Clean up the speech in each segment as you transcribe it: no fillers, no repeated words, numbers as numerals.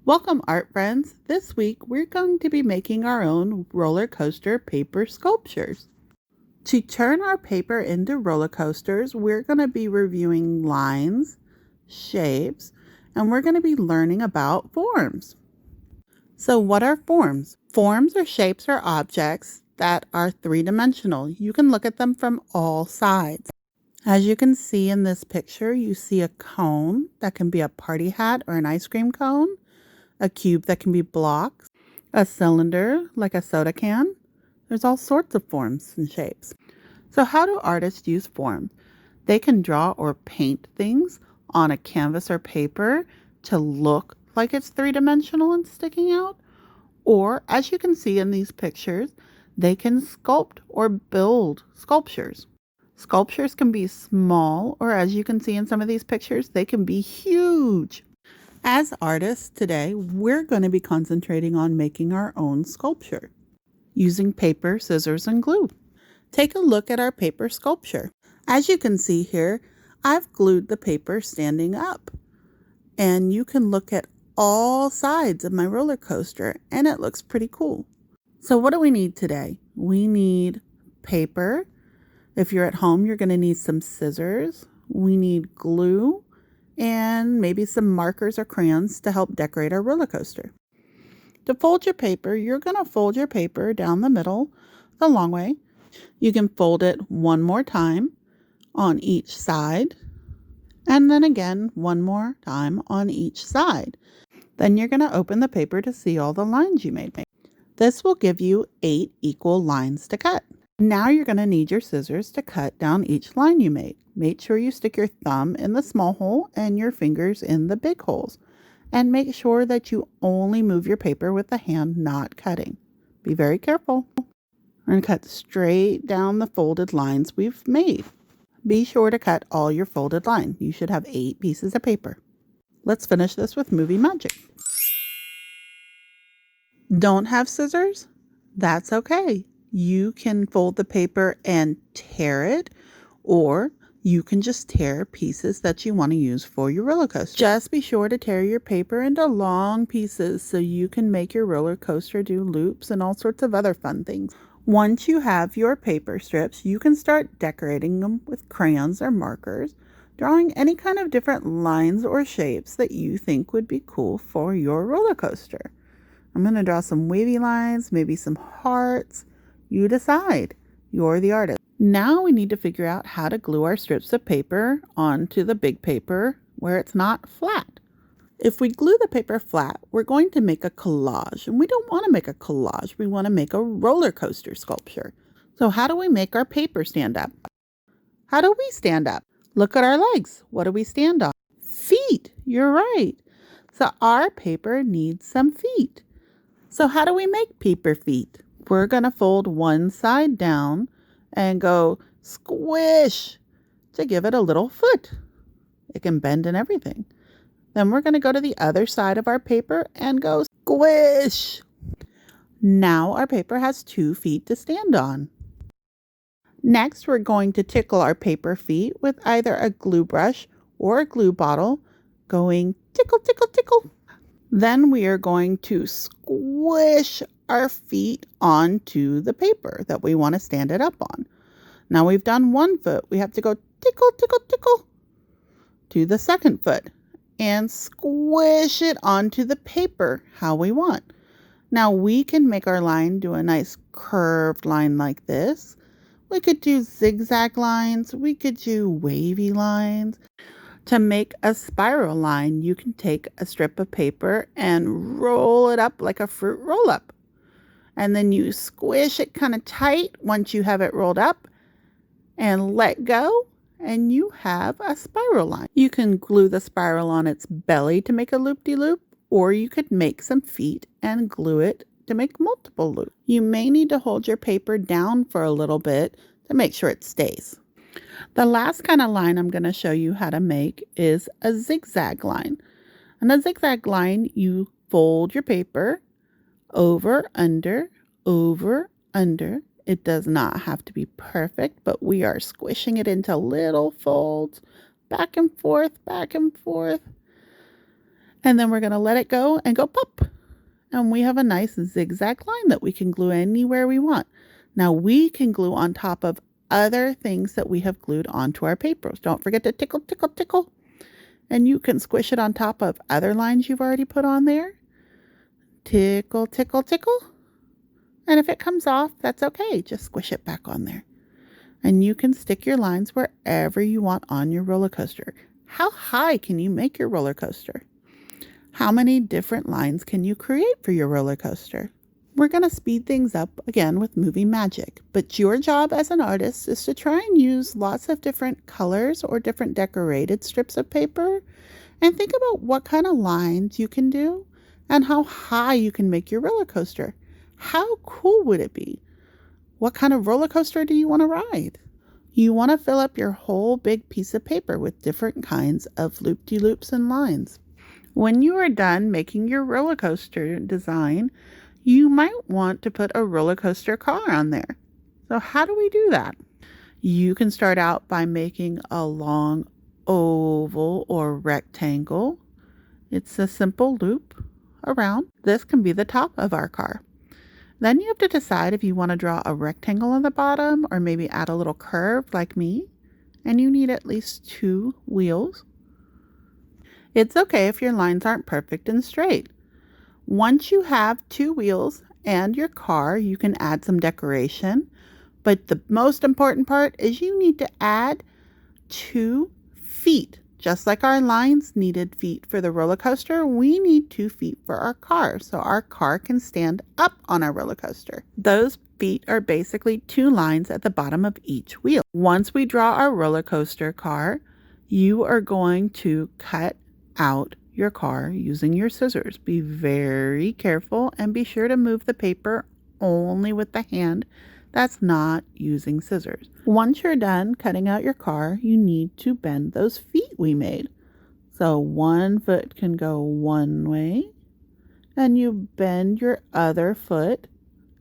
Welcome, art friends. This week we're going to be making our own roller coaster paper sculptures. To turn our paper into roller coasters, we're going to be reviewing lines, shapes, and we're going to be learning about forms. So what are forms? Forms are shapes or objects that are three-dimensional. You can look at them from all sides. As you can see in this picture, you see a cone that can be a party hat or an ice cream cone, a cube that can be blocks, a cylinder like a soda can. There's all sorts of forms and shapes. So how do artists use forms? They can draw or paint things on a canvas or paper to look like it's three-dimensional and sticking out. Or, as you can see in these pictures, they can sculpt or build sculptures. Sculptures can be small, or as you can see in some of these pictures, they can be huge. As artists today, we're going to be concentrating on making our own sculpture using paper, scissors, and glue. Take a look at our paper sculpture. As you can see here, I've glued the paper standing up, and you can look at all sides of my roller coaster, and it looks pretty cool. So what do we need today? We need paper. If you're at home, you're going to need some scissors. We need glue and maybe some markers or crayons to help decorate our roller coaster. To fold your paper, you're going to fold your paper down the middle the long way. You can fold it one more time on each side, and then again one more time on each side. Then you're going to open the paper to see all the lines you made. This will give you 8 equal lines to cut. Now you're going to need your scissors to cut down each line you made. Make sure you stick your thumb in the small hole and your fingers in the big holes. And make sure that you only move your paper with the hand not cutting. Be very careful. We're going to cut straight down the folded lines we've made. Be sure to cut all your folded line. You should have 8 pieces of paper. Let's finish this with movie magic. Don't have scissors? That's okay. You can fold the paper and tear it, or you can just tear pieces that you want to use for your roller coaster. Just be sure to tear your paper into long pieces so you can make your roller coaster do loops and all sorts of other fun things. Once you have your paper strips, you can start decorating them with crayons or markers, drawing any kind of different lines or shapes that you think would be cool for your roller coaster. I'm going to draw some wavy lines, maybe some hearts. You decide. You're the artist. Now we need to figure out how to glue our strips of paper onto the big paper where it's not flat. If we glue the paper flat, we're going to make a collage. And we don't want to make a collage. We want to make a roller coaster sculpture. So how do we make our paper stand up? How do we stand up? Look at our legs. What do we stand on? Feet. You're right. So our paper needs some feet. So how do we make paper feet? We're going to fold one side down and go squish to give it a little foot. It can bend and everything. Then we're going to go to the other side of our paper and go squish. Now our paper has 2 feet to stand on. Next, we're going to tickle our paper feet with either a glue brush or a glue bottle, going tickle, tickle, tickle. Then we are going to squish our feet onto the paper that we want to stand it up on. Now we've done one foot. We have to go tickle, tickle, tickle to the second foot and squish it onto the paper how we want. Now we can make our line do a nice curved line like this. We could do zigzag lines. We could do wavy lines. To make a spiral line, you can take a strip of paper and roll it up like a fruit roll-up. And then you squish it kind of tight once you have it rolled up and let go, and you have a spiral line. You can glue the spiral on its belly to make a loop-de-loop, or you could make some feet and glue it to make multiple loops. You may need to hold your paper down for a little bit to make sure it stays. The last kind of line I'm going to show you how to make is a zigzag line. On a zigzag line, you fold your paper over, under, over, under. It does not have to be perfect, but we are squishing it into little folds, back and forth, And then we're going to let it go and go pop. And we have a nice zigzag line that we can glue anywhere we want. Now we can glue on top of other things that we have glued onto our papers. Don't forget to tickle, tickle, tickle. And you can squish it on top of other lines you've already put on there. Tickle, tickle, tickle. And if it comes off, that's okay. Just squish it back on there. And you can stick your lines wherever you want on your roller coaster. How high can you make your roller coaster? How many different lines can you create for your roller coaster? We're going to speed things up again with movie magic, but your job as an artist is to try and use lots of different colors or different decorated strips of paper and think about what kind of lines you can do and how high you can make your roller coaster. How cool would it be? What kind of roller coaster do you want to ride? You want to fill up your whole big piece of paper with different kinds of loop-de-loops and lines. When you are done making your roller coaster design, you might want to put a roller coaster car on there. So how do we do that? You can start out by making a long oval or rectangle. It's a simple loop around. This can be the top of our car. Then you have to decide if you want to draw a rectangle on the bottom or maybe add a little curve like me. And you need at least 2 wheels. It's okay if your lines aren't perfect and straight. Once you have 2 wheels and your car, you can add some decoration. But the most important part is you need to add 2 feet. Just like our lines needed feet for the roller coaster, we need 2 feet for our car, so our car can stand up on our roller coaster. Those feet are basically 2 lines at the bottom of each wheel. Once we draw our roller coaster car, you are going to cut out your car using your scissors. Be very careful and be sure to move the paper only with the hand that's not using scissors. Once you're done cutting out your car, you need to bend those feet we made. So 1 foot can go one way, and you bend your other foot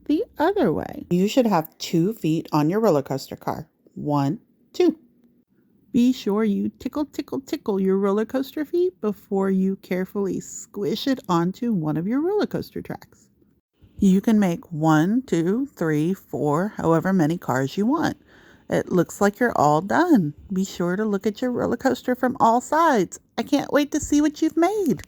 the other way. You should have 2 feet on your roller coaster car. 1, 2. Be sure you tickle, tickle, tickle your roller coaster feet before you carefully squish it onto one of your roller coaster tracks. You can make 1, 2, 3, 4, however many cars you want. It looks like you're all done. Be sure to look at your roller coaster from all sides. I can't wait to see what you've made.